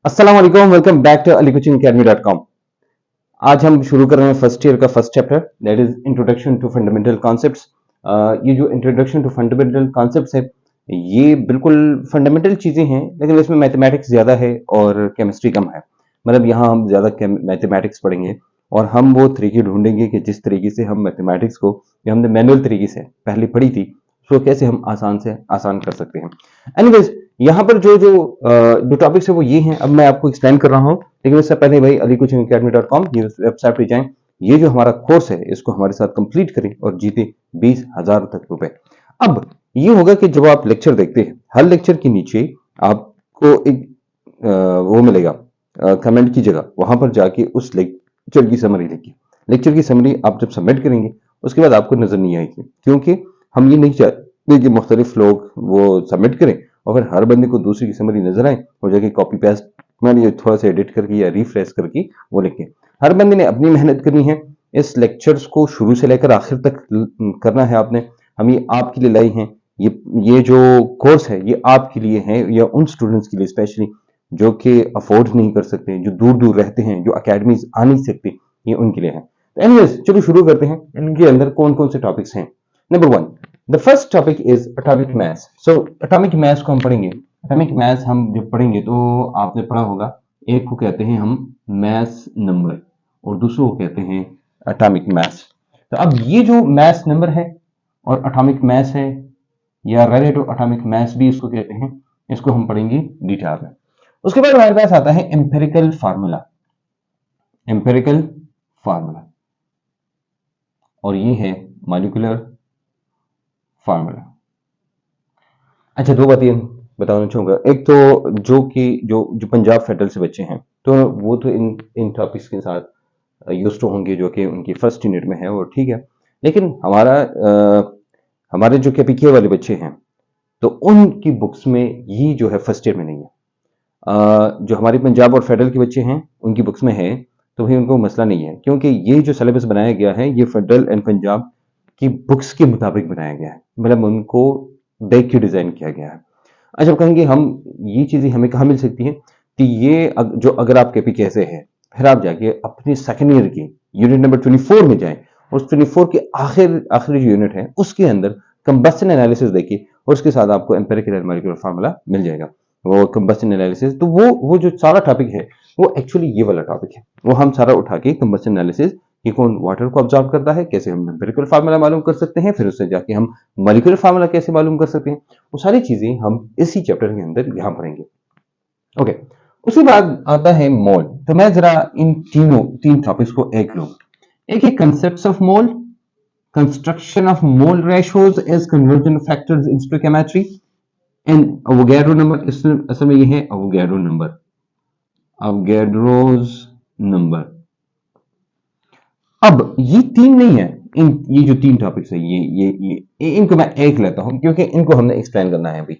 अस्सलाम वालेकुम, welcome back to alicoachingacademy.com। आज हम शुरू कर रहे हैं फर्स्ट ईयर का first chapter, that is introduction to fundamental concepts. ये जो इंट्रोडक्शन टू फंडामेंटल कॉन्सेप्ट्स है, ये बिल्कुल फंडामेंटल चीज़ें हैं, लेकिन इसमें मैथमेटिक्स ज़्यादा है और केमिस्ट्री कम है। मतलब यहाँ हम ज़्यादा मैथमेटिक्स पढ़ेंगे और हम वो तरीके ढूंढेंगे कि जिस तरीके से हम मैथमेटिक्स को, जो हमने मैनुअल तरीके से पहले पढ़ी थी, उसको कैसे हम आसान से आसान कर सकते हैं। एनीवेज, यहाँ पर जो टॉपिक्स है वो ये हैं। अब मैं आपको एक्सप्लेन कर रहा हूँ, लेकिन उससे पहले भाई alicoachingacademy.com ये वेबसाइट पे जाएं। ये जो हमारा कोर्स है इसको हमारे साथ कंप्लीट करें और जीते 20,000 तक रुपए। अब ये होगा कि जब आप लेक्चर देखते हैं, हर लेक्चर के नीचे आपको एक वो मिलेगा कमेंट की जगह, वहां पर जाके उस लेक्चर की समरी लिखिए। लेक्चर की समरी आप जब सबमिट करेंगे उसके बाद आपको नजर नहीं आएगी, क्योंकि हम ये नहीं चाहते कि मुख्तलिफ लोग वो सबमिट करें और फिर हर बंदे को दूसरी की समरी नजर आए और जाके कॉपी पेस्ट मैंने थोड़ा सा एडिट करके या रिफ्रेश करके वो लिखे। हर बंदे ने अपनी मेहनत करनी है। इस लेक्चर्स को शुरू से लेकर आखिर तक करना है आपने। हम ये आपके लिए लाई हैं। ये जो कोर्स है ये आपके लिए है, या उन स्टूडेंट्स के लिए स्पेशली जो कि अफोर्ड नहीं कर सकते, जो दूर दूर रहते हैं, जो अकेडमीज आ नहीं सकते, ये उनके लिए है। तो एनीवेज, चलो शुरू करते हैं। इनके अंदर कौन कौन से टॉपिक्स हैं। Number 1, the first topic is atomic mass. So atomic mass को हम पढ़ेंगे। एटॉमिक मास हम जब पढ़ेंगे तो आपने पढ़ा होगा, एक को कहते हैं हम मास नंबर और दूसरों को कहते हैं एटॉमिक मास। तो अब ये जो मास नंबर है और एटॉमिक मास है, या रिलेटिव एटॉमिक मास भी इसको कहते हैं, इसको हम पढ़ेंगे डिटेल में। उसके बाद हमारे पास आता है एम्पिरिकल फार्मूला। एम्पिरिकल फार्मूला और ये है मॉलिक्यूलर फार्मूला। अच्छा, दो बातें बताना चाहूंगा। एक तो जो पंजाब फेडरल से बच्चे हैं, तो वो तो इन टॉपिक्स के साथ यूज टू होंगे, जो कि उनकी फर्स्ट यूनिट में है, और ठीक है। लेकिन हमारे जो केपीके वाले बच्चे हैं, तो उनकी बुक्स में ये जो है फर्स्ट ईयर में नहीं है। जो हमारे पंजाब और फेडरल के बच्चे हैं उनकी बुक्स में है, तो भाई उनको मसला नहीं है, क्योंकि ये जो सिलेबस बनाया गया है ये फेडरल एंड पंजाब की बुक्स के मुताबिक बनाया गया है। मतलब उनको देख के डिजाइन किया गया है। अच्छा, कहेंगे हम ये चीजें हमें कहाँ मिल सकती हैं, कि ये जो अगर आप केपीके से है, फिर आप जाके अपने सेकेंड ईयर की यूनिट नंबर 24 में जाएं, उस 24 के आखिरी जो यूनिट है उसके अंदर कंबस्शन एनालिसिस देखिए, और उसके साथ आपको एम्पिरिकल एंड मॉलिक्यूलर फार्मूला मिल जाएगा, वो कंबस्शन एनालिसिस। तो वो जो सारा टॉपिक है वो एक्चुअली ये वाला टॉपिक है, वो हम सारा उठा के कंबस्शन एनालिसिस, कि कौन वाटर को ऑब्जॉर्व करता है, कैसे हम एम्पिरिकल फार्मूला मालूम कर सकते हैं, फिर उससे जाके हम मॉलिक्यूलर फार्मूला कैसे मालूम कर सकते हैं, वो सारी चीजें हम इसी चैप्टर के अंदर यहां पढ़ेंगे। ओके, उसके बाद आता है मोल। तो मैं जरा इन तीन टॉपिक्स को एक लूं। एक है concepts of mole, construction of mole ratios as conversion factors in stoichiometry, and Avogadro number. असल में ये है अवोगाड्रो नंबर, अवोगाड्रोज नंबर। अब ये तीन नहीं है, ये जो तीन टॉपिक्स है ये इनको मैं एक लेता हूं, क्योंकि इनको हमने एक्सप्लेन करना है अभी।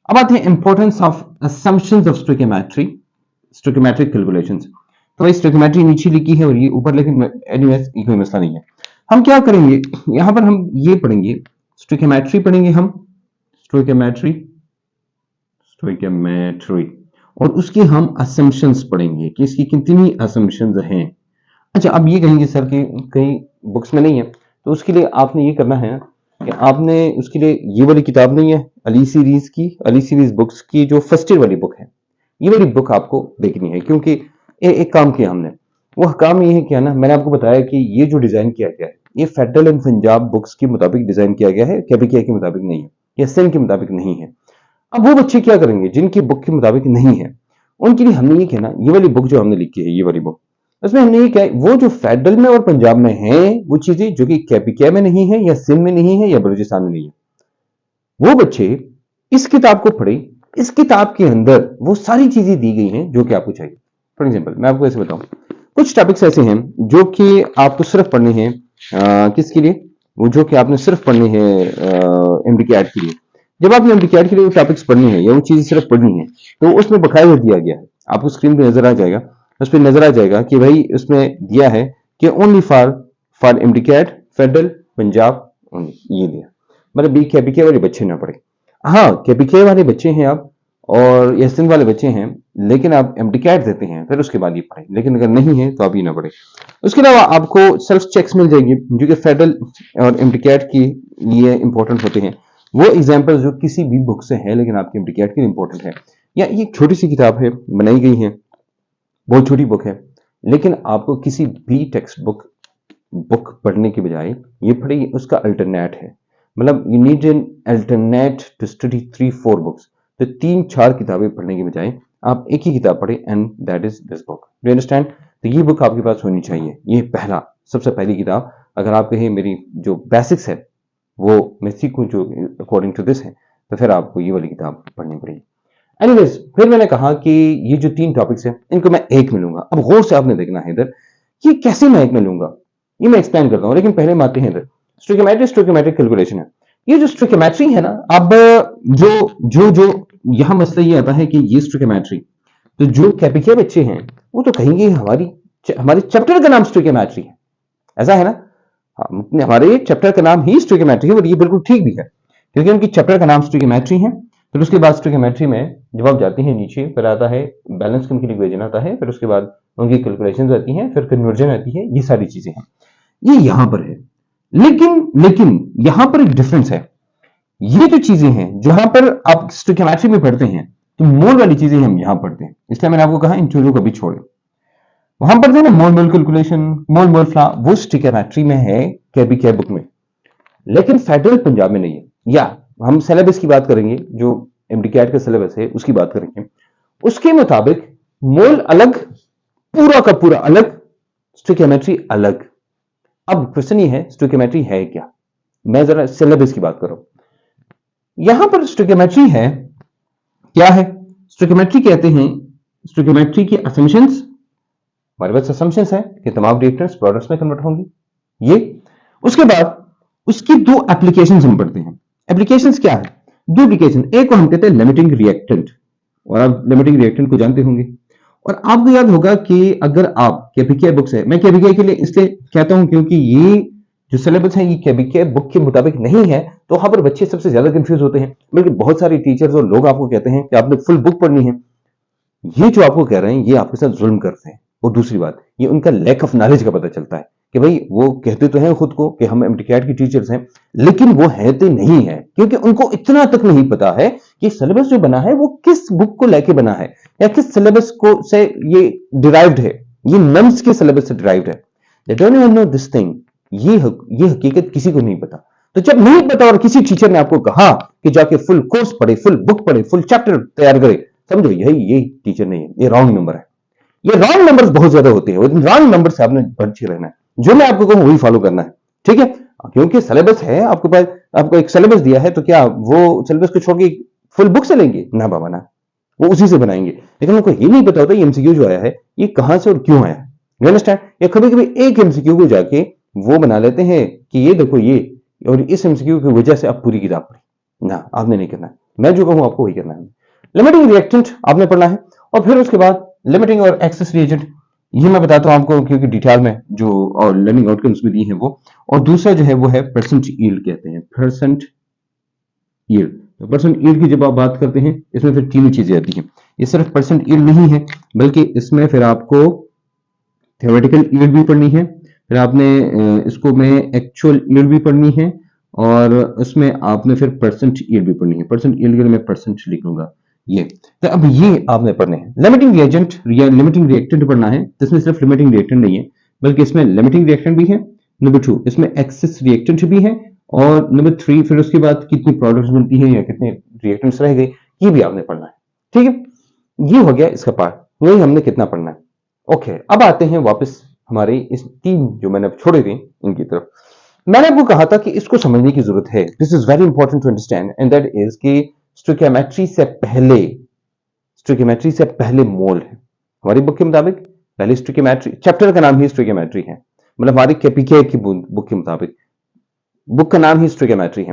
अब आते हैं importance of assumptions of stoichiometry, stoichiometric calculations. तो स्टोइकियोमेट्री नीचे लिखी है और ये ऊपर, लेकिन एनीवेज ये कोई मसला नहीं है। हम क्या करेंगे, यहां पर हम ये पढ़ेंगे, स्टोइकियोमेट्री पढ़ेंगे हम, स्टोइकियोमेट्री और उसके हम असम्पशंस पढ़ेंगे कि इसकी कितनी असम्पशंस हैं। अच्छा, अब ये कहेंगे सर कि कहीं बुक्स में नहीं है, तो उसके लिए आपने ये करना है कि आपने उसके लिए ये वाली किताब नहीं है अली सीरीज बुक्स की जो फर्स्ट ईयर वाली बुक है, ये वाली बुक आपको देखनी है। क्योंकि एक काम किया हमने, वो काम ये है किया ना, मैंने आपको बताया कि ये जो डिजाइन किया गया है ये फेडरल एंड पंजाब बुक्स के मुताबिक डिजाइन किया गया है, केपीके के मुताबिक नहीं है, या सेम के मुताबिक नहीं है। अब वो बच्चे क्या करेंगे जिनकी बुक के मुताबिक नहीं है, उनके लिए हमने ये कहना, ये वाली बुक जो हमने लिखी है, ये वाली बुक, उसमें हमने ये क्या, वो जो फेडरल में और पंजाब में है वो चीजें जो कि केपीके में नहीं है, या सिंध में नहीं है, या बलूचिस्तान में नहीं है, वो बच्चे इस किताब को पढ़े। इस किताब के अंदर वो सारी चीजें दी गई हैं जो कि आपको चाहिए। फॉर एग्जाम्पल मैं आपको ऐसे बताऊं, कुछ टॉपिक्स ऐसे हैं जो कि आपको सिर्फ पढ़ने हैं, किसके लिए, वो जो कि आपने सिर्फ पढ़ने हैं एमडीकैट के लिए। जब आपने एमडीकैट के लिए वो टॉपिक्स पढ़नी है या वो चीजें सिर्फ पढ़नी है, तो उसमें बकायदा दिया गया है, आपको स्क्रीन पे नजर आ जाएगा, उस पर नजर आ जाएगा कि भाई उसमें दिया है कि only for MDCAT federal Punjab, ये दिया। मतलब बी केपीके वाले बच्चे ना पढ़े। हाँ, केपीके वाले बच्चे हैं आप, और ये सिंध वाले बच्चे हैं लेकिन आप एमटीकैट देते हैं फिर उसके बाद ये पढ़ें, लेकिन अगर नहीं है तो आप ये ना पढ़ें। उसके अलावा आपको सेल्फ चेक्स मिल जाएंगे जो कि फेडरल और एमटीकैट की लिए इंपॉर्टेंट होते हैं। वो एग्जाम्पल जो किसी भी बुक से है लेकिन आपके एमटीकैट के लिए इंपॉर्टेंट है, या ये छोटी सी किताब है बनाई गई है, बहुत छोटी बुक है, लेकिन आपको किसी भी टेक्स्ट बुक पढ़ने के बजाय ये पढ़िए, उसका अल्टरनेट है। मतलब you need an alternate to study 3-4 books. तो 3-4 किताबें पढ़ने के बजाय आप एक ही किताब पढ़े and that is this book. Do understand? तो ये बुक आपके पास होनी चाहिए। ये पहला सबसे पहली किताब, अगर आप कहें मेरी जो बेसिक्स है वो मैं सीखूं जो अकॉर्डिंग टू दिस है, तो फिर आपको ये वाली किताब पढ़नी पड़ेगी। एनीवेज, फिर मैंने कहा कि ये जो 3 टॉपिक्स हैं इनको मैं एक में लूंगा। अब गौर से आपने देखना है इधर, ये कैसे मैं एक में लूंगा ये मैं एक्सप्लेन करता हूं, लेकिन पहले हम आते हैं इधर। स्टोइकोमेट्रिक कैलकुलेशन है। ये जो स्टोइकोमेट्री है ना, अब जो यहां मसला ये आता है कि ये स्टोइकोमेट्री, तो जो केपीके बच्चे हैं वो तो कहेंगे हमारे चैप्टर का नाम स्टोइकोमेट्री है, ऐसा है ना। हमारे चैप्टर का नाम ही स्टोइकोमेट्री है और ये बिल्कुल ठीक भी है क्योंकि उनकी चैप्टर का नाम स्टोइकोमेट्री है। फिर उसके बाद स्टोइकोमेट्री में जब आप जाते हैं नीचे, फिर आता है बैलेंस केमिकल इक्वेशन आता है, फिर उसके बाद उनकी कैलकुलेशंस आती हैं, फिर कन्वर्जन आती है, ये सारी चीजें हैं, ये यहां पर है। लेकिन यहां पर एक डिफरेंस है। ये जो चीजें हैं जहां पर आप स्टोइकोमेट्री में पढ़ते हैं तो मोल वाली चीजें हम यहां पढ़ते हैं, इसलिए मैंने आपको कहा इन चीजों को भी छोड़े। वहां पढ़ते हैं ना मोल कैलकुलेशन, मोल फ्ला, वो स्टोइकोमेट्री में है केबीके बुक में, लेकिन फेडरल पंजाब में नहीं है। या हम सिलेबस की बात करेंगे, जो एमडीकैट का सिलेबस है उसकी बात करेंगे, उसके मुताबिक मोल अलग, पूरा का पूरा अलग, स्टोइकोमेट्री अलग। अब क्वेश्चन ये है स्टोइकोमेट्री है क्या। मैं जरा सिलेबस की बात करूं, यहां पर स्टोइकोमेट्री है क्या है। स्टोइकोमेट्री कहते हैं, स्टोइकोमेट्री की असम्पशंस, हमारे पास असम्पशंस है कि तमाम रिएक्टेंट्स प्रोडक्ट्स में कन्वर्ट होंगी, ये। उसके बाद उसकी 2 एप्लीकेशंस हम पढ़ते हैं। एप्लीकेशंस क्या है? 2 एप्लीकेशन, एक को हम कहते हैं लिमिटिंग रिएक्टेंट, और आप लिमिटिंग रिएक्टेंट को जानते होंगे। और आपको याद होगा कि अगर आप केपीके बुक से, मैं केपीके के लिए इसलिए कहता हूं क्योंकि ये जो सिलेबस है ये केपीके बुक के मुताबिक नहीं है, तो वहां पर बच्चे सबसे ज्यादा कंफ्यूज होते हैं। बल्कि बहुत सारे टीचर्स और लोग आपको कहते हैं कि आपने फुल बुक पढ़नी है। ये जो आपको कह रहे हैं ये आपके साथ जुल्म करते हैं। और दूसरी बात, ये उनका लैक ऑफ नॉलेज का पता चलता है कि भाई वो कहते तो हैं खुद को कि हम एमटीकैट की टीचर्स हैं, लेकिन वो है तो नहीं है, क्योंकि उनको इतना तक नहीं पता है कि सिलेबस जो बना है वो किस बुक को लेके बना है या किस सिलेबस को से ये डिराइव्ड है, ये नम्स के सिलेबस से डिराइव्ड है। They don't even know this thing. ये हकीकत किसी को नहीं पता। तो जब नहीं पता और किसी टीचर ने आपको कहा कि जाके फुल कोर्स पढ़े, फुल बुक पढ़े, फुल चैप्टर तैयार करे, समझो यही टीचर नहीं है, ये रॉन्ग नंबर है। ये रॉन्ग नंबर्स बहुत ज्यादा होते हैं, रॉन्ग नंबर से आपने बचे रहना है। जो मैं आपको कहूं वही फॉलो करना है, ठीक है। क्योंकि सिलेबस है आपके पास, आपको एक सिलेबस दिया है, तो क्या वो सिलेबस को छोड़ के फुल बुक से लेंगे? ना बाबा ना, वो उसी से बनाएंगे। लेकिन उनको ये नहीं पता होता ये एमसीक्यू जो आया है ये कहां से और क्यों आया है। You understand? या कभी कभी एक एमसीक्यू को जाके वो बना लेते हैं कि ये देखो ये, और इस एमसीक्यू की वजह से आप पूरी किताब पढ़ी। ना, आपने नहीं करना है। मैं जो कहूं आपको वही करना है। लिमिटिंग रिएक्टेंट आपने पढ़ना है, और फिर उसके बाद लिमिटिंग और एक्सेस रिएजेंट, ये मैं बताता हूं आपको क्योंकि डिटेल में जो और लर्निंग आउटकम्स में दी है वो। और दूसरा जो है वो है परसेंट यील्ड, कहते हैं परसेंट यील्ड। तो परसेंट यील्ड की जब आप बात करते हैं इसमें फिर 3 चीजें आती हैं। ये सिर्फ परसेंट यील्ड नहीं है, बल्कि इसमें फिर आपको थ्योरेटिकल यील्ड भी पढ़नी है, फिर आपने इसको में एक्चुअल यील्ड भी पढ़नी है, और उसमें आपने फिर परसेंट यील्ड भी पढ़नी है। परसेंट यील्ड के लिए मैं परसेंट लिख लूंगा ये। तो अब ये आपने पढ़ने हैं। लिमिटिंग रिएजेंट या लिमिटिंग रिएक्टेंट पढ़ना है, तो इसमें सिर्फ लिमिटिंग रिएक्टेंट नहीं है, बल्कि इसमें लिमिटिंग रिएक्टेंट भी है। नंबर 2 इसमें एक्सेस रिएक्टेंट भी है, और नंबर 3 फिर उसके बाद कितनी प्रोडक्ट्स बनती है या कितने रिएक्टेंट्स रह गए, ये भी आपने पढ़ना है। ठीक है, ये हो गया इसका पार्ट। वही हमने कितना पढ़ना है। ओके, अब आते हैं वापस हमारे इस 3 जो मैंने छोड़े थे इनकी तरफ। मैंने आपको कहा था कि इसको समझने की जरूरत है। This is very important to understand, and that is कि स्टोइकोमेट्री से पहले मोल है। हमारी बुक के मुताबिक पहले स्टोइकोमेट्री, चैप्टर का नाम ही स्टोइकोमेट्री है, मतलब हमारी केपीके की बुक के मुताबिक बुक का नाम ही स्टोइकोमेट्री है।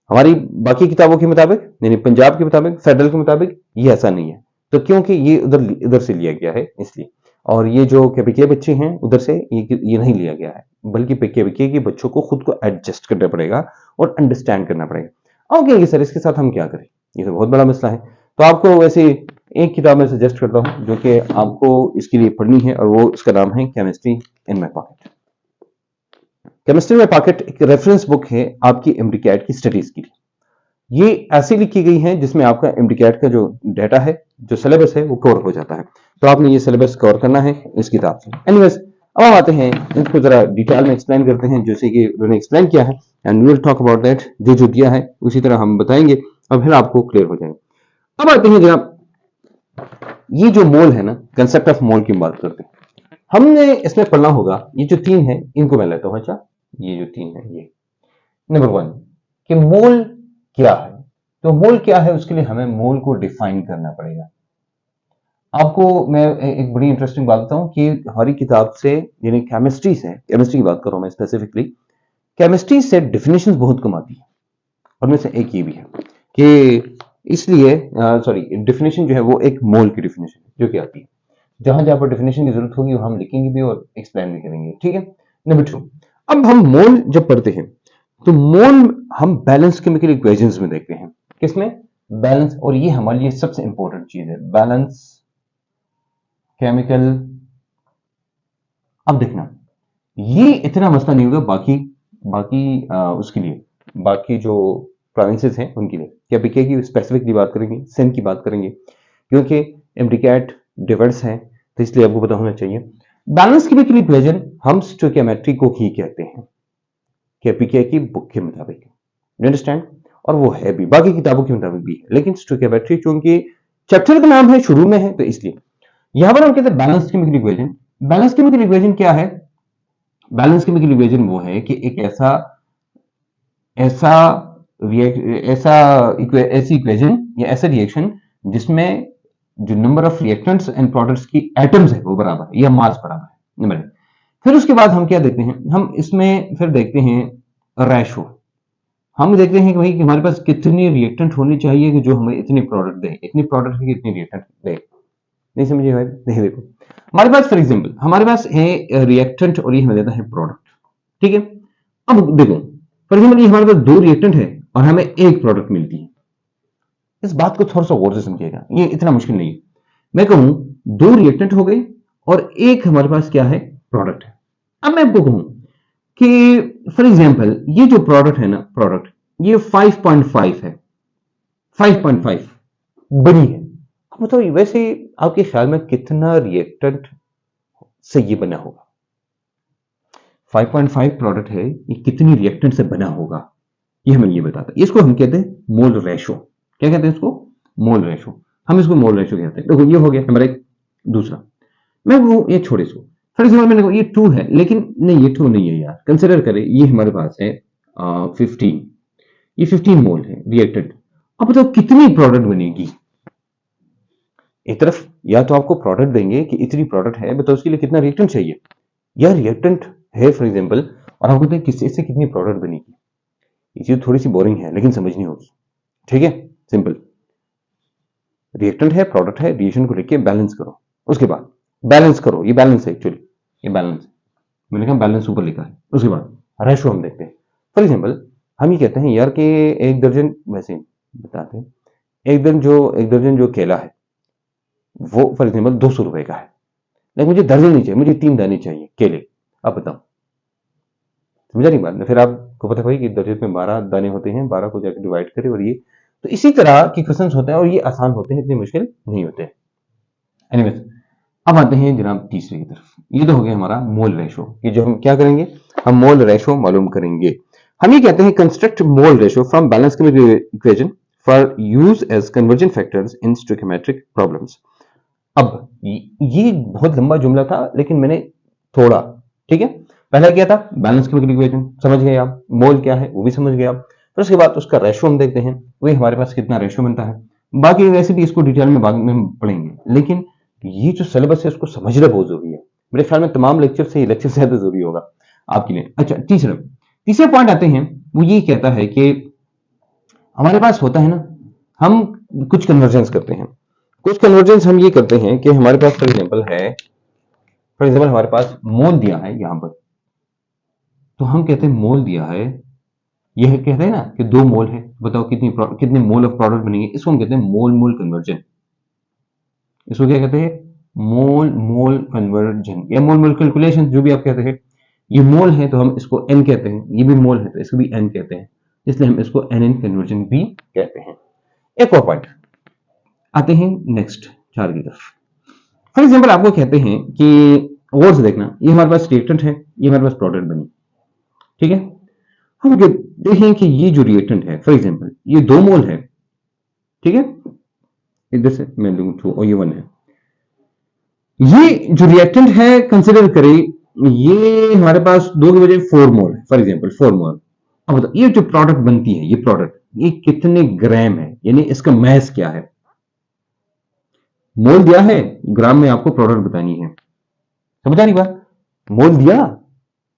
हमारी बाकी किताबों के मुताबिक, यानी पंजाब के मुताबिक, फेडरल के मुताबिक ये ऐसा नहीं है। तो क्योंकि ये उधर से लिया गया है इसलिए, और ये जो केपीके बच्चे हैं उधर से ये नहीं लिया गया है, बल्कि केपीके के बच्चों को खुद को एडजस्ट करना पड़ेगा और अंडरस्टैंड करना पड़ेगा। अब कहेंगे सर इसके साथ हम क्या करें, ये तो बहुत बड़ा मसला है। तो आपको वैसे एक किताब मैं सजेस्ट करता हूं जो कि आपको इसके लिए पढ़नी है, और वो उसका नाम है chemistry in my pocket. Chemistry in my pocket एक रेफरेंस बुक है आपकी एमडीकैट की स्टडीज के लिए। ये ऐसी लिखी गई है जिसमें आपका एमडीकैट का जो डाटा है, जो सिलेबस है, वो कवर हो जाता है। तो आपने ये सिलेबस कवर करना है इस किताब से। एनीवेज, अब हम आते हैं इसको जरा डिटेल में एक्सप्लेन करते हैं, जैसे कि उन्होंने एक्सप्लेन किया है, and we will talk about that. जो जो दिया है उसी तरह हम बताएंगे और फिर आपको क्लियर हो जाएगा। अब आते हैं जनाब, ये जो मोल है ना, कंसेप्ट ऑफ मोल की बात करते हैं। हमने इसमें पढ़ना होगा, ये जो तीन है इनको मैं लेता हूं। अच्छा, ये जो तीन है, ये नंबर वन कि मोल क्या है। तो मोल क्या है, उसके लिए हमें मोल को डिफाइन करना पड़ेगा। आपको मैं एक बड़ी इंटरेस्टिंग बात बताऊं कि हमारी किताब से, यानी केमिस्ट्री से, केमिस्ट्री की बात कर रहा हूं मैं स्पेसिफिकली, केमिस्ट्री से डेफिनेशंस बहुत कम आती है, और में से एक ये भी है कि इसलिए सॉरी, डेफिनेशन जो है वो एक मोल की डेफिनेशन जो कि आती है। जहां जहां पर डेफिनेशन की जरूरत होगी हम लिखेंगे भी और एक्सप्लेन भी करेंगे, ठीक है। नंबर टू, अब हम मोल जब पढ़ते हैं तो मोल हम बैलेंस केमिकल इक्वेशंस में देखते हैं। किसमें? बैलेंस। और ये हमारे लिए सबसे इंपॉर्टेंट चीज है, बैलेंस केमिकल। अब देखना, ये इतना मसला नहीं होगा बाकी बाकी उसके लिए, बाकी जो प्रोविंसेस हैं उनके लिए। क्या पीके की स्पेसिफिकली बात करेंगे, सेम की बात करेंगे, क्योंकि एमडीकैट डिवर्स है, तो इसलिए आपको पता होना चाहिए। बैलेंस केमिकल इक्वेशन हम स्टोइकियोमेट्री को ही कहते हैं, केपीके की बुक के मुताबिक, यू अंडरस्टैंड। और वो है भी बाकी किताबों के मुताबिक भी है, लेकिन स्टोइकियोमेट्री चूंकि चैप्टर का नाम है, शुरू में है, तो इसलिए यहां पर हम कहते हैं balance chemical equation. Balance chemical equation क्या है? बैलेंस केमिकल इक्वेशन वो है कि एक ऐसा ऐसा ऐसी इक्वेशन या ऐसा रिएक्शन जिसमें जो number of reactants and products की एटम्स है वो बराबर है या मास बराबर है, नंबर एक। फिर उसके बाद हम क्या देखते हैं, हम इसमें फिर देखते हैं रेशो। हम देखते हैं कि भाई कि हमारे पास कितनी रिएक्टेंट होनी चाहिए कि जो हमें इतनी प्रोडक्ट दे, इतनी प्रोडक्ट की इतनी रिएक्टेंट दे। नहीं समझिए भाई, नहीं, देखो हमारे पास फॉर एग्जांपल हमारे पास है रिएक्टेंट और ये हमें देता है प्रोडक्ट, ठीक है। अब देखो फॉर एग्जांपल ये हमारे पास दो रिएक्टेंट है और हमें एक प्रोडक्ट मिलती है। इस बात को थोड़ा सा गौर से समझिएगा, ये इतना मुश्किल नहीं है। मैं कहूं दो रिएक्टेंट हो गए और एक हमारे पास क्या है, प्रोडक्ट है। अब मैं आपको कहूं कि फॉर एग्जांपल ये जो प्रोडक्ट है ना, प्रोडक्ट ये 5.5 है, 5.5 बनी है। अब बताओ वैसे आपके ख्याल में कितना रिएक्टेंट से ये बना होगा? 5.5 प्रोडक्ट है, ये कितनी रिएक्टेंट से बना होगा, ये हमें ये बताता है। इसको हम कहते हैं मोल रेशो। क्या कहते हैं इसको? Mole ratio. हम इसको मोल रेशो कहते हैं। देखो ये हो गया नंबर एक। दूसरा, मैं वो ये छोड़े इसको, फॉर एग्जाम्पल मैंने कहा ये 2 है, लेकिन नहीं ये 2 नहीं है यार, कंसिडर करें ये हमारे पास है 15, ये 15 मोल है रिएक्टेंट। अब बताओ कितनी प्रोडक्ट बनेगी? एक तरफ या तो आपको प्रोडक्ट देंगे कि इतनी प्रोडक्ट है, बताओ उसके लिए कितना रिएक्टेंट चाहिए, या रिएक्टेंट है फॉर एग्जांपल और आपको कहते हैं किससे इससे कितनी प्रोडक्ट बनेगी। ये चीज थोड़ी सी बोरिंग है लेकिन समझनी होगी, ठीक है। सिंपल, रिएक्टेंट है, प्रोडक्ट है, रिएक्शन को लेके बैलेंस करो, उसके बाद बैलेंस करो। ये बैलेंस है एक्चुअली, ये बैलेंस, मैंने कहा बैलेंस ऊपर लिखा है। उसके बाद रेशो हम देखते हैं। फॉर एग्जाम्पल हम ये कहते हैं यार कि एक दर्जन, वैसे बताते हैं, एक दर्जन जो केला है वो फॉर एग्जाम्पल 200 रुपए का है, लेकिन मुझे दर्जन नहीं चाहिए, मुझे 3 दाने चाहिए केले। अब बताओ, समझा नहीं बात? फिर आपको पता भाई कि दर्जन में 12 दाने होते हैं, 12 को जाकर डिवाइड करें, और ये तो इसी तरह के क्वेश्चन होते हैं और ये आसान होते हैं, इतने मुश्किल नहीं होते। एनीवेज, अब आते हैं जनाब तीसरे की तरफ। ये तो हो गया हमारा मोल रेशो, कि जो हम क्या करेंगे, हम मोल रेशो मालूम करेंगे। हम ये कहते हैं construct mole ratio from balance chemical equation for use as conversion factors in stoichiometric problems. अब ये बहुत लंबा जुमला था लेकिन मैंने थोड़ा, ठीक है। पहला क्या था, बैलेंस केमिकल इक्वेशन समझ गए आप, मोल क्या है वो भी समझ गए आप। फिर उसके बाद उसका रेशो हम देखते हैं, वही हमारे पास कितना रेशो बनता है। बाकी वैसे भी इसको डिटेल में बाद में हम पढ़ेंगे, लेकिन ये जो सिलेबस है उसको समझना बहुत जरूरी है। मेरे ख्याल में तमाम लेक्चर से ये लेक्चर ज्यादा जरूरी होगा आपके लिए। अच्छा, तीसरे पॉइंट आते हैं, वो ये कहता है कि हमारे पास होता है ना, हम कुछ कन्वर्जेंस करते हैं। कुछ कन्वर्जेंस हम ये करते हैं कि हमारे पास फॉर एग्जांपल है, फॉर एग्जांपल हमारे पास मोल दिया है यहां पर, तो हम कहते हैं मोल दिया है यह कहते हैं ना कि 2 मोल है, बताओ कितने मोल ऑफ प्रोडक्ट बनेंगे, इसको हम कहते हैं मोल मोल कन्वर्जन। इसको क्या कहते हैं? मोल मोल कन्वर्जन या मोल मोल कैलकुलेशन, जो भी आप कहते हैं। ये मोल है तो हम इसको एन कहते हैं, ये भी मोल है तो इसको भी एन कहते हैं, इसलिए हम इसको एन एन कन्वर्जन भी कहते हैं। एक और पॉइंट आते हैं नेक्स्ट 4 की तरफ। फॉर एग्जाम्पल आपको कहते हैं कि गौर से देखना, ये हमारे पास रिएक्टेंट है, ये हमारे पास प्रोडक्ट बनी, ठीक है। हम देखें कि ये जो रिएक्टेंट है, फॉर एग्जाम्पल ये 2 मोल है, ठीक है, इधर से मैं लूंगा 2 और ये 1 है। ये जो रिएक्टेंट है कंसिडर करें, ये हमारे पास 2 की बजाय 4 मोल है, फॉर एग्जाम्पल 4 मोल। अब बताओ ये जो प्रोडक्ट बनती है, ये प्रोडक्ट ये कितने ग्राम है, यानी इसका मैस क्या है। मोल दिया है, ग्राम में आपको प्रोडक्ट बतानी है, समझ आ रही बात। मोल दिया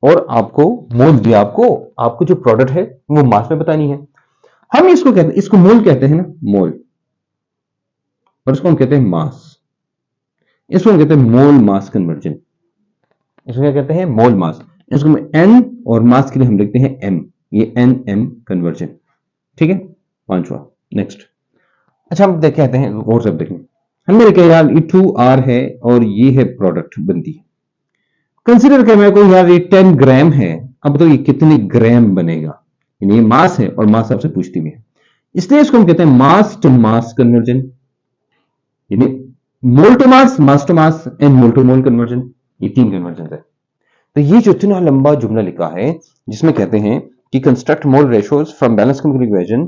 और आपको मोल दिया, आपको जो प्रोडक्ट है वो मास में बतानी है। हम इसको कहते हैं, इसको मोल कहते हैं ना, मोल, और इसको हम कहते हैं मास। इसको हम कहते हैं मोल मास कन्वर्जन। इसको क्या कहते हैं? मोल मास। इसको हम एन और मास के लिए हम लिखते हैं एम, ये एन एम कन्वर्जन, ठीक है। 5वां नेक्स्ट। अच्छा हम कहते हैं और सब देखें, हमने लिखा यार ये 2R है और ये है प्रोडक्ट बनती है। कंसिडर कर मेरे को यार ये 10 ग्राम है, अब तो ये कितने ग्राम बनेगा, यानी ये मास है और मास आपसे पूछती भी है, इसलिए इसको हम कहते हैं मास टू मास कन्वर्जन, यानी mole to mass to mass and mole to mole conversion. ये 3 कन्वर्जन है। तो ये जो इतना लंबा जुमला लिखा है जिसमें कहते हैं कि construct mole ratios from balance chemical equation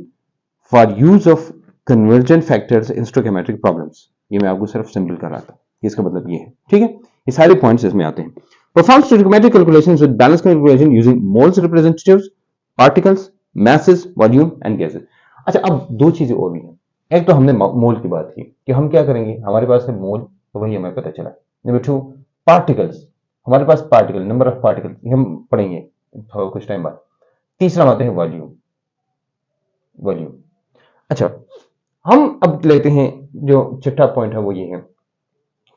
for use of conversion factors in stoichiometric problems, ये मैं आपको सिर्फ सिंपल कर रहा था, इसका मतलब ये है, ठीक है। ये सारे पॉइंट्स इसमें आते हैं। Perform stoichiometric calculations with balance chemical equation using moles representatives, particles, masses, volume and gases. अच्छा अब 2 चीजें और भी हैं। एक तो हमने मोल की बात की कि हम क्या करेंगे, हमारे पास है मोल, तो वही हमें पता चला। नंबर 2 पार्टिकल्स, हमारे पास पार्टिकल, नंबर ऑफ पार्टिकल, ये हम पढ़ेंगे कुछ टाइम बाद। तीसरा आते हैं वॉल्यूम, वॉल्यूम। अच्छा हम अब लेते हैं जो छठा पॉइंट है वो ये है।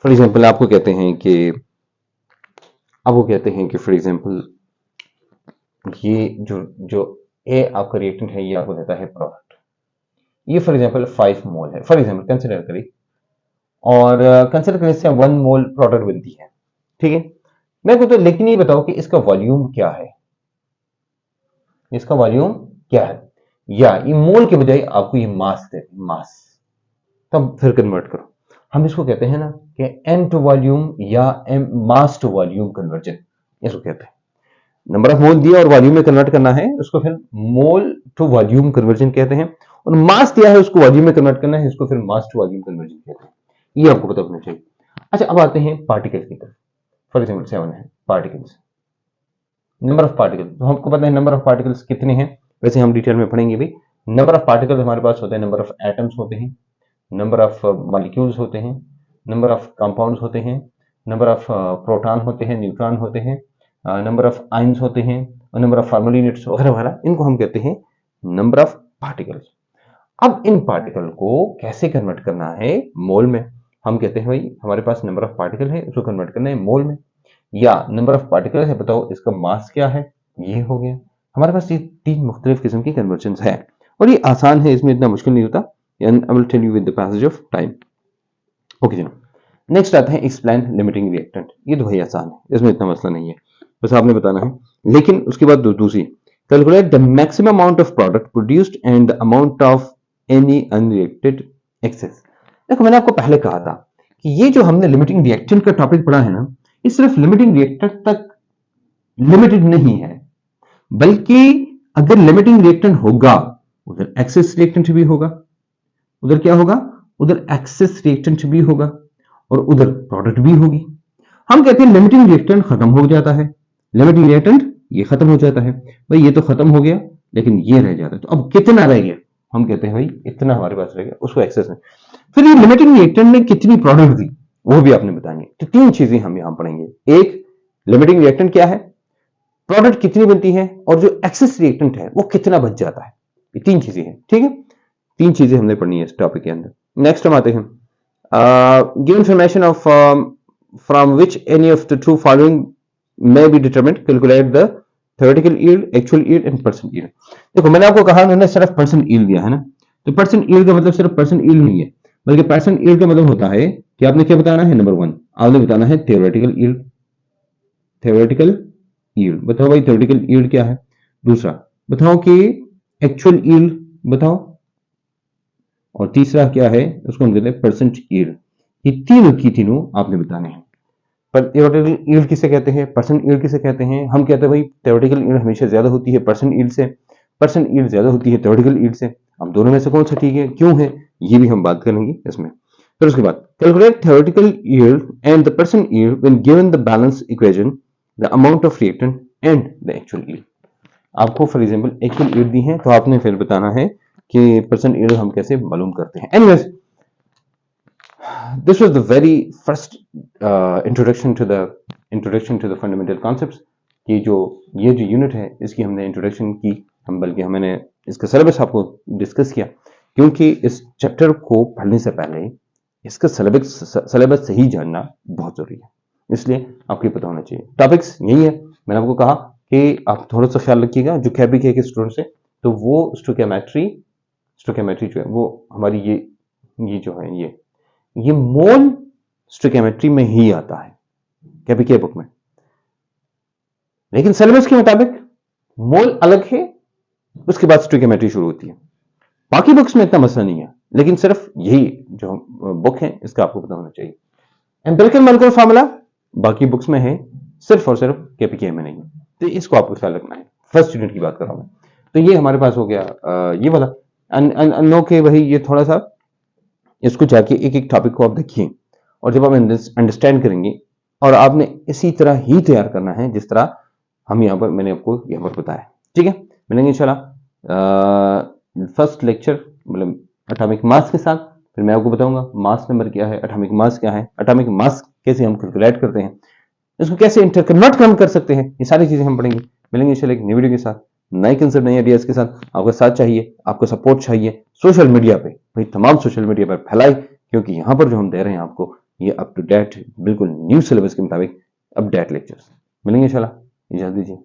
फॉर एग्जाम्पल आपको कहते हैं कि फॉर एग्जाम्पल ये जो ए आपका रिएक्टेंट है, ये आपको देता है प्रोडक्ट, ये फॉर एग्जाम्पल 5 मोल है, फॉर एग्जाम्पल कंसिडर करें, और कंसिडर करें इससे 1 मोल प्रोडक्ट बनती है, ठीक है। मैं को तो लेकिन ये बताओ कि इसका वॉल्यूम क्या है, इसका वॉल्यूम क्या है, या ये मोल के बजाय आपको ये मास दे, मास, तब फिर कन्वर्ट करो। हम इसको कहते हैं ना कि एन टू वॉल्यूम या m mass to volume conversion, इसको कहते हैं। नंबर ऑफ मोल दिया और वॉल्यूम में कन्वर्ट करना है, उसको फिर मोल टू वॉल्यूम कन्वर्जन कहते हैं, और मास दिया है उसको वॉल्यूम में कन्वर्ट करना है, इसको फिर मास टू वॉल्यूम कन्वर्जन कहते हैं। ये आपको पता होना चाहिए। अच्छा अब आते हैं पार्टिकल्स की तरफ। फॉर एग्जाम्पल 7 है पार्टिकल्स, नंबर ऑफ पार्टिकल, तो हमको पता है नंबर ऑफ पार्टिकल्स कितने हैं, वैसे हम डिटेल में पढ़ेंगे भी। नंबर ऑफ पार्टिकल्स हमारे पास होते हैं, नंबर ऑफ एटम्स होते हैं, नंबर ऑफ मॉलिक्यूल्स होते हैं, नंबर ऑफ कंपाउंड्स होते हैं, नंबर ऑफ प्रोटॉन होते हैं, न्यूट्रॉन होते हैं, नंबर ऑफ आयंस होते हैं, और नंबर ऑफ फार्मल यूनिट्स वगैरह वगैरह, इनको हम कहते हैं नंबर ऑफ पार्टिकल्स। अब इन पार्टिकल को कैसे कन्वर्ट करना है मोल में, हम कहते हैं भाई हमारे पास नंबर ऑफ पार्टिकल है, उसको कन्वर्ट करना है मोल में, या नंबर ऑफ पार्टिकल है, बताओ इसका मास क्या है, ये हो गया। हमारे पास ये 3 मुख्तलिफ किस्म की कन्वर्जन है, और ये आसान है, इसमें इतना मुश्किल नहीं होता। and I will tell you with the passage of time. Okay जी, नेक्स्ट आता है एक्सप्लेन लिमिटिंग रिएक्टेंट। ये तो भाई आसान है, इसमें इतना मसला नहीं है, बस आपने बताना है। लेकिन उसके बाद दूसरी, calculate the maximum amount of product produced and the amount of any unreacted excess. देखो मैंने आपको पहले कहा था कि ये जो हमने लिमिटिंग रिएक्टेंट का टॉपिक पढ़ा है ना, ये सिर्फ लिमिटिंग रिएक्टेंट तक लिमिटेड नहीं है, बल्कि अगर लिमिटिंग रिएक्टेंट होगा उधर एक्सेस रिएक्टेंट भी होगा, उधर क्या होगा, उधर एक्सेस रिएक्टेंट भी होगा, और उधर प्रोडक्ट भी होगी। हम कहते हैं लिमिटिंग रिएक्टेंट खत्म हो जाता है, लिमिटिंग रिएक्टेंट ये खत्म हो जाता है, भाई ये तो खत्म हो गया लेकिन ये रह जाता है, तो अब कितना रह गया, हम कहते हैं भाई इतना हमारे पास रह गया, उसको एक्सेस में। फिर ये लिमिटिंग रिएक्टेंट ने कितनी प्रोडक्ट दी वो भी आपने बतानी है। तो 3 चीजें हम यहां पढ़ेंगे, एक लिमिटिंग रिएक्टेंट क्या है, प्रोडक्ट कितनी बनती है, और जो एक्सेस रिएक्टेंट है वो कितना बच जाता है। ये 3 चीजें हैं, ठीक है, 3 चीजें हमने पढ़नी है इस टॉपिक के अंदर। नेक्स्ट हम आते हैं give information of from which any of the true following may be determined, calculate the theoretical yield, actual yield and percent yield। देखो मैंने आपको कहा उन्होंने सिर्फ परसेंट ईल्ड दिया है ना, तो परसेंट ईल्ड का मतलब सिर्फ परसेंट ईल्ड नहीं है, बल्कि परसेंट ईल्ड का मतलब होता है कि आपने क्या बताना है, नंबर वन आपने बताना है थ्योरेटिकल ईल्ड। थ्योरेटिकल ईल्ड बताओ भाई, थ्योरेटिकल ईल्ड क्या है। दूसरा बताओ कि एक्चुअल ईल्ड बताओ, और तीसरा क्या है, उसको हम कहते हैं परसेंट ईल्ड। ये तीनों की तीनों आपने बताने हैं। पर थ्योरेटिकल ईल्ड किसे कहते हैं, परसेंट ईल्ड किसे कहते हैं, हम कहते हैं भाई थ्योरेटिकल ईल्ड हमेशा ज्यादा होती है परसेंट ईल्ड से, परसेंट ईल्ड ज्यादा होती है थ्योरेटिकल ईल्ड से। अब दोनों में से कौन सा ठीक है, क्यों है, ये भी हम बात करेंगे इसमें। फिर उसके बाद calculate theoretical yield and the percent yield when given the balance equation, the amount of reactant and the actual yield. आपको फॉर एग्जांपल एक्चुअल ईल्ड दी है, तो आपने फिर बताना है कि परसेंट ईल्ड हम कैसे मालूम करते हैं। Anyways, this was the very first introduction to the fundamental concepts। ये जो यूनिट है इसकी हमने इंट्रोडक्शन की, हम बल्कि हमने इसका सिलेबस आपको डिस्कस किया, क्योंकि इस चैप्टर को पढ़ने से पहले इसका सिलेबस सही जानना बहुत जरूरी है, इसलिए आपको पता होना चाहिए। टॉपिक्स यही है, मैंने आपको कहा कि आप थोड़ा सा ख्याल रखिएगा जो कैबी के स्टूडेंट्स हैं, तो वो स्टोकेमेट्री जो है वो हमारी ये जो है ये मोल स्टोकेमेट्री में ही आता है केपीके बुक में, लेकिन सिलेबस के मुताबिक मोल अलग है, उसके बाद स्टोकेमेट्री शुरू होती है। बाकी बुक्स में इतना मसला नहीं है, लेकिन सिर्फ यही जो बुक है इसका आपको पता होना चाहिए। एम्पिरिकल मॉलिक्यूलर फार्मूला बाकी बुक्स में है, सिर्फ और सिर्फ केपीके में नहीं, तो इसको आपको ख्याल रखना है। फर्स्ट यूनिट की बात कर रहा हूं मैं, तो ये हमारे पास हो गया ये वाला नो के भाई, ये थोड़ा सा इसको जाके एक एक टॉपिक को आप देखिए, और जब आप अंडरस्टैंड करेंगे, और आपने इसी तरह ही तैयार करना है जिस तरह हम यहाँ पर मैंने आपको यहाँ पर बताया। ठीक है, मिलेंगे इंशाल्लाह फर्स्ट लेक्चर मतलब एटॉमिक मास के साथ। फिर मैं आपको बताऊंगा मास नंबर क्या है, एटॉमिक मास क्या है, एटॉमिक मास कैसे हम कैलकुलेट करते हैं, इसको कैसे इंटरकन्वर्ट हम कर सकते हैं, ये सारी चीजें हम पढ़ेंगे। मिलेंगे इंशाल्लाह एक नई वीडियो के साथ, नए कंसेप्ट नए आइडियाज के साथ। आपका साथ चाहिए, आपको सपोर्ट चाहिए सोशल मीडिया पे, भाई तमाम सोशल मीडिया पर फैलाए, क्योंकि यहाँ पर जो हम दे रहे हैं आपको ये अप टू डेट बिल्कुल न्यू सिलेबस के मुताबिक अपडेट लेक्चर्स। मिलेंगे इंशाल्लाह, इजाजत दीजिए।